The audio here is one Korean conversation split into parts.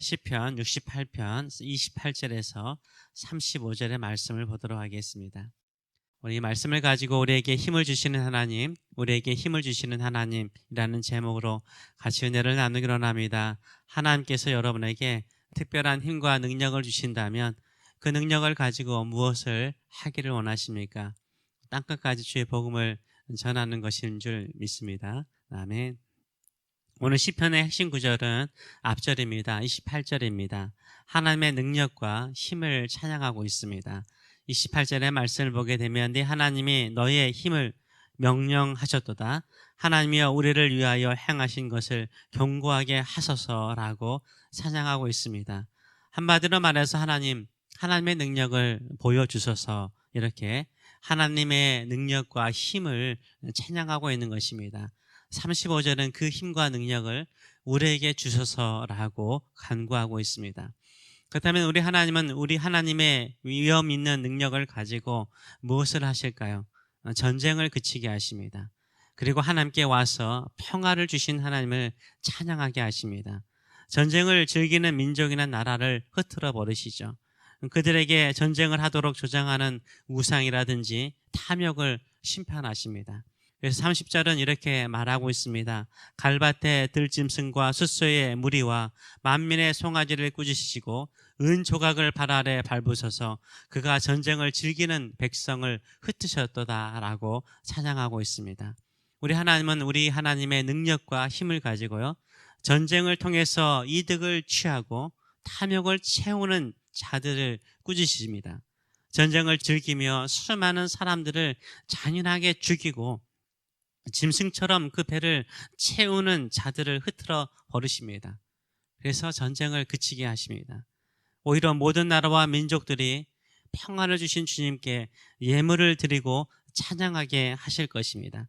시편 68편 28절에서 35절의 말씀을 보도록 하겠습니다. 우리 말씀을 가지고 우리에게 힘을 주시는 하나님, 우리에게 힘을 주시는 하나님이라는 제목으로 같이 은혜를 나누기로 합니다. 하나님께서 여러분에게 특별한 힘과 능력을 주신다면 그 능력을 가지고 무엇을 하기를 원하십니까? 땅끝까지 주의 복음을 전하는 것인 줄 믿습니다. 아멘. 오늘 시편의 핵심 구절은 앞절입니다. 28절입니다. 하나님의 능력과 힘을 찬양하고 있습니다. 28절의 말씀을 보게 되면 네 하나님이 너의 힘을 명령하셨도다. 하나님이여 우리를 위하여 행하신 것을 견고하게 하소서라고 찬양하고 있습니다. 한마디로 말해서 하나님의 능력을 보여주소서, 이렇게 하나님의 능력과 힘을 찬양하고 있는 것입니다. 35절은 그 힘과 능력을 우리에게 주소서라고 간구하고 있습니다. 그렇다면 우리 하나님은 우리 하나님의 위엄 있는 능력을 가지고 무엇을 하실까요? 전쟁을 그치게 하십니다. 그리고 하나님께 와서 평화를 주신 하나님을 찬양하게 하십니다. 전쟁을 즐기는 민족이나 나라를 흩트러 버리시죠. 그들에게 전쟁을 하도록 조장하는 우상이라든지 탐욕을 심판하십니다. 그래서 30절은 이렇게 말하고 있습니다. 갈밭의 들짐승과 숫소의 무리와 만민의 송아지를 꾸짖으시고 은 조각을 발 아래 밟으셔서 그가 전쟁을 즐기는 백성을 흩으셨도다라고 찬양하고 있습니다. 우리 하나님은 우리 하나님의 능력과 힘을 가지고요, 전쟁을 통해서 이득을 취하고 탐욕을 채우는 자들을 꾸짖으십니다. 전쟁을 즐기며 수많은 사람들을 잔인하게 죽이고 짐승처럼 그 배를 채우는 자들을 흩트러 버리십니다. 그래서 전쟁을 그치게 하십니다. 오히려 모든 나라와 민족들이 평화를 주신 주님께 예물을 드리고 찬양하게 하실 것입니다.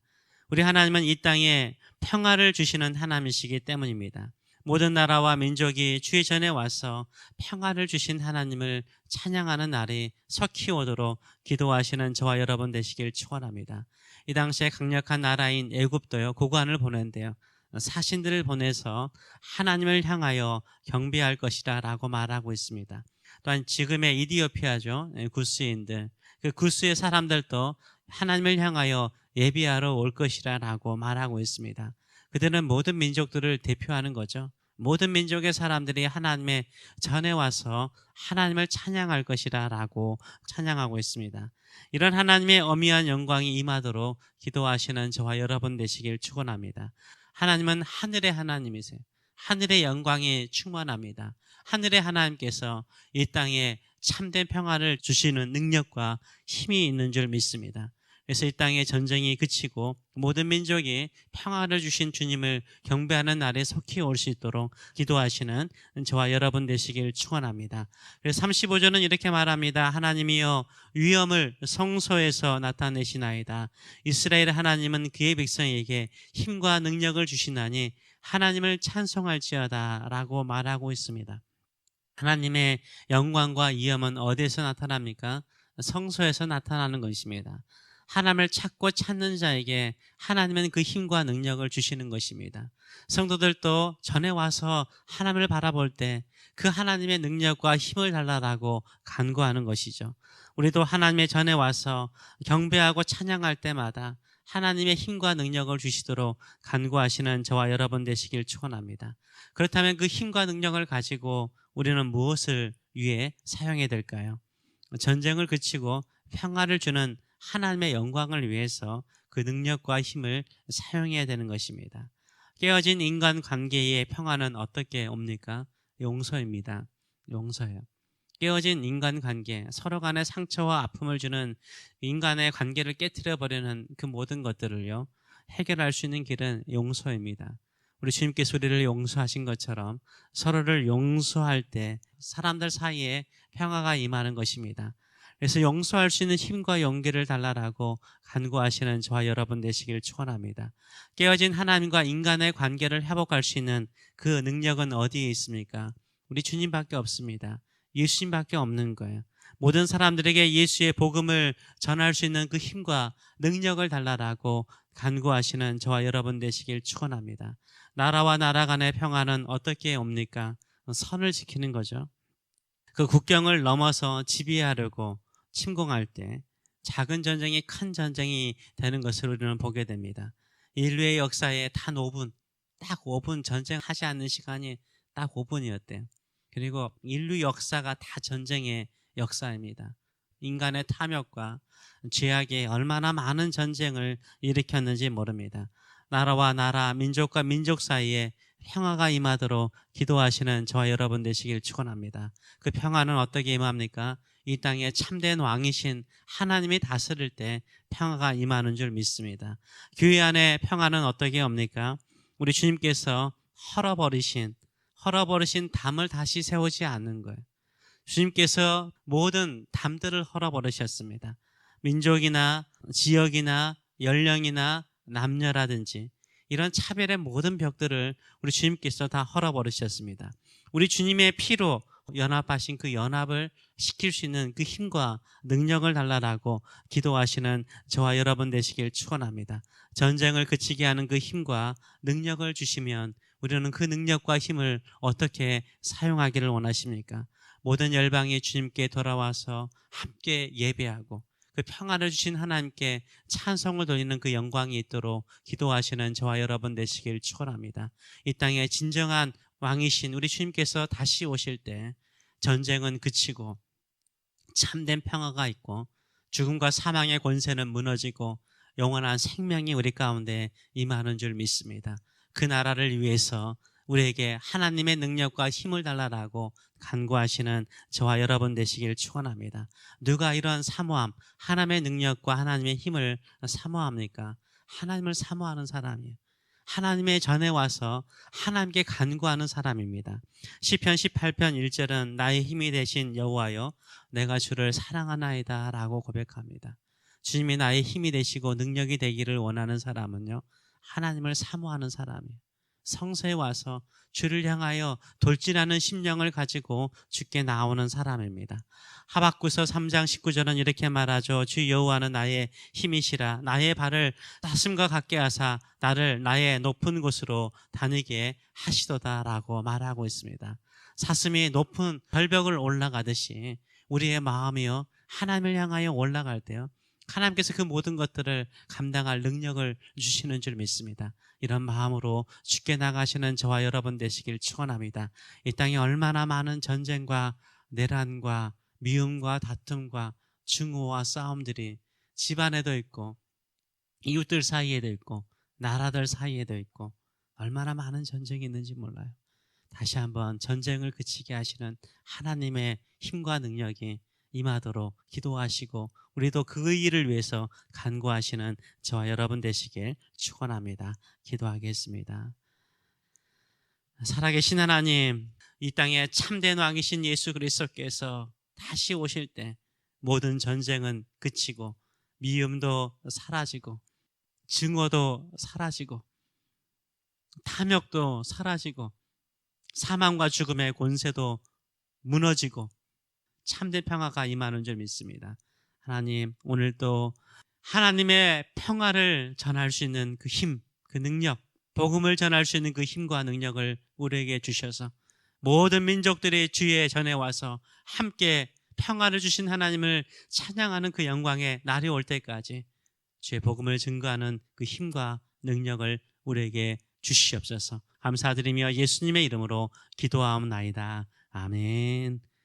우리 하나님은 이 땅에 평화를 주시는 하나님이시기 때문입니다. 모든 나라와 민족이 주의 전에 와서 평화를 주신 하나님을 찬양하는 날이 석히 오도록 기도하시는 저와 여러분 되시길 축원합니다. 이 당시에 강력한 나라인 애굽도요, 고관을 보낸대요. 사신들을 보내서 하나님을 향하여 경배할 것이다 라고 말하고 있습니다. 또한 지금의 이디오피아죠, 구스인들, 그 구스의 사람들도 하나님을 향하여 예비하러 올 것이라 라고 말하고 있습니다. 그들은 모든 민족들을 대표하는 거죠. 모든 민족의 사람들이 하나님의 전에 와서 하나님을 찬양할 것이라 라고 찬양하고 있습니다. 이런 하나님의 어미한 영광이 임하도록 기도하시는 저와 여러분 되시길 축원합니다. 하나님은 하늘의 하나님이세요. 하늘의 영광이 충만합니다. 하늘의 하나님께서 이 땅에 참된 평화를 주시는 능력과 힘이 있는 줄 믿습니다. 그래서 이 땅에 전쟁이 그치고 모든 민족이 평화를 주신 주님을 경배하는 날에 속히 올 수 있도록 기도하시는 저와 여러분 되시길 축원합니다. 그래서 35절은 이렇게 말합니다. 하나님이여 위엄을 성소에서 나타내시나이다. 이스라엘의 하나님은 그의 백성에게 힘과 능력을 주시나니 하나님을 찬송할지어다 라고 말하고 있습니다. 하나님의 영광과 위엄은 어디에서 나타납니까? 성소에서 나타나는 것입니다. 하나님을 찾고 찾는 자에게 하나님은 그 힘과 능력을 주시는 것입니다. 성도들도 전에 와서 하나님을 바라볼 때 그 하나님의 능력과 힘을 달라라고 간구하는 것이죠. 우리도 하나님의 전에 와서 경배하고 찬양할 때마다 하나님의 힘과 능력을 주시도록 간구하시는 저와 여러분 되시길 축원합니다. 그렇다면 그 힘과 능력을 가지고 우리는 무엇을 위해 사용해야 될까요? 전쟁을 그치고 평화를 주는 하나님의 영광을 위해서 그 능력과 힘을 사용해야 되는 것입니다. 깨어진 인간관계의 평화는 어떻게 옵니까? 용서입니다. 용서예요. 깨어진 인간관계, 서로 간의 상처와 아픔을 주는 인간의 관계를 깨트려버리는 그 모든 것들을요, 해결할 수 있는 길은 용서입니다. 우리 주님께서 우리를 용서하신 것처럼 서로를 용서할 때 사람들 사이에 평화가 임하는 것입니다. 그래서 용서할 수 있는 힘과 용기를 달라라고 간구하시는 저와 여러분 되시길 축원합니다. 깨어진 하나님과 인간의 관계를 회복할 수 있는 그 능력은 어디에 있습니까? 우리 주님밖에 없습니다. 예수님밖에 없는 거예요. 모든 사람들에게 예수의 복음을 전할 수 있는 그 힘과 능력을 달라라고 간구하시는 저와 여러분 되시길 축원합니다. 나라와 나라 간의 평화는 어떻게 옵니까? 선을 지키는 거죠. 그 국경을 넘어서 지배하려고 침공할 때 작은 전쟁이 큰 전쟁이 되는 것을 우리는 보게 됩니다. 인류의 역사에 단 5분, 딱 5분 전쟁하지 않는 시간이 딱 5분이었대요. 그리고 인류 역사가 다 전쟁의 역사입니다. 인간의 탐욕과 죄악이 얼마나 많은 전쟁을 일으켰는지 모릅니다. 나라와 나라, 민족과 민족 사이에 평화가 임하도록 기도하시는 저와 여러분 되시길 축원합니다. 그 평화는 어떻게 임합니까? 이 땅에 참된 왕이신 하나님이 다스릴 때 평화가 임하는 줄 믿습니다. 교회 안에 평화는 어떻게 옵니까? 우리 주님께서 헐어버리신 담을 다시 세우지 않는 거예요. 주님께서 모든 담들을 헐어버리셨습니다. 민족이나 지역이나 연령이나 남녀라든지 이런 차별의 모든 벽들을 우리 주님께서 다 헐어버리셨습니다. 우리 주님의 피로 연합하신 그 연합을 시킬 수 있는 그 힘과 능력을 달라라고 기도하시는 저와 여러분 되시길 축원합니다. 전쟁을 그치게 하는 그 힘과 능력을 주시면 우리는 그 능력과 힘을 어떻게 사용하기를 원하십니까? 모든 열방이 주님께 돌아와서 함께 예배하고 그 평안을 주신 하나님께 찬송을 돌리는 그 영광이 있도록 기도하시는 저와 여러분 되시길 축원합니다. 이 땅에 진정한 왕이신 우리 주님께서 다시 오실 때 전쟁은 그치고 참된 평화가 있고 죽음과 사망의 권세는 무너지고 영원한 생명이 우리 가운데 임하는 줄 믿습니다. 그 나라를 위해서 우리에게 하나님의 능력과 힘을 달라라고 간구하시는 저와 여러분 되시길 축원합니다. 누가 이런 사모함, 하나님의 능력과 하나님의 힘을 사모합니까? 하나님을 사모하는 사람이에요. 하나님의 전에 와서 하나님께 간구하는 사람입니다. 시편 18편 1절은 나의 힘이 되신 여호와여 내가 주를 사랑하나이다 라고 고백합니다. 주님이 나의 힘이 되시고 능력이 되기를 원하는 사람은요, 하나님을 사모하는 사람이에요. 성소에 와서 주를 향하여 돌진하는 심령을 가지고 주께 나오는 사람입니다. 하박구서 3장 19절은 이렇게 말하죠. 주 여호와는 나의 힘이시라 나의 발을 사슴과 같게 하사 나를 나의 높은 곳으로 다니게 하시도다 라고 말하고 있습니다. 사슴이 높은 절벽을 올라가듯이 우리의 마음이요 하나님을 향하여 올라갈 때요 하나님께서 그 모든 것들을 감당할 능력을 주시는 줄 믿습니다. 이런 마음으로 주께 나가시는 저와 여러분 되시길 축원합니다. 이 땅에 얼마나 많은 전쟁과 내란과 미움과 다툼과 증오와 싸움들이 집안에도 있고 이웃들 사이에도 있고 나라들 사이에도 있고 얼마나 많은 전쟁이 있는지 몰라요. 다시 한번 전쟁을 그치게 하시는 하나님의 힘과 능력이 임하도록 기도하시고 우리도 그 일을 위해서 간구하시는 저와 여러분 되시길 축원합니다. 기도하겠습니다. 살아계신 하나님, 이 땅에 참된 왕이신 예수 그리스도께서 다시 오실 때 모든 전쟁은 그치고 미움도 사라지고 증오도 사라지고 탐욕도 사라지고 사망과 죽음의 권세도 무너지고 참된 평화가 임하는 줄 믿습니다. 하나님, 오늘도 하나님의 평화를 전할 수 있는 그 힘, 그 능력, 복음을 전할 수 있는 그 힘과 능력을 우리에게 주셔서 모든 민족들이 주의 전에 와서 함께 평화를 주신 하나님을 찬양하는 그 영광의 날이 올 때까지 주의 복음을 증거하는 그 힘과 능력을 우리에게 주시옵소서. 감사드리며 예수님의 이름으로 기도하옵나이다. 아멘.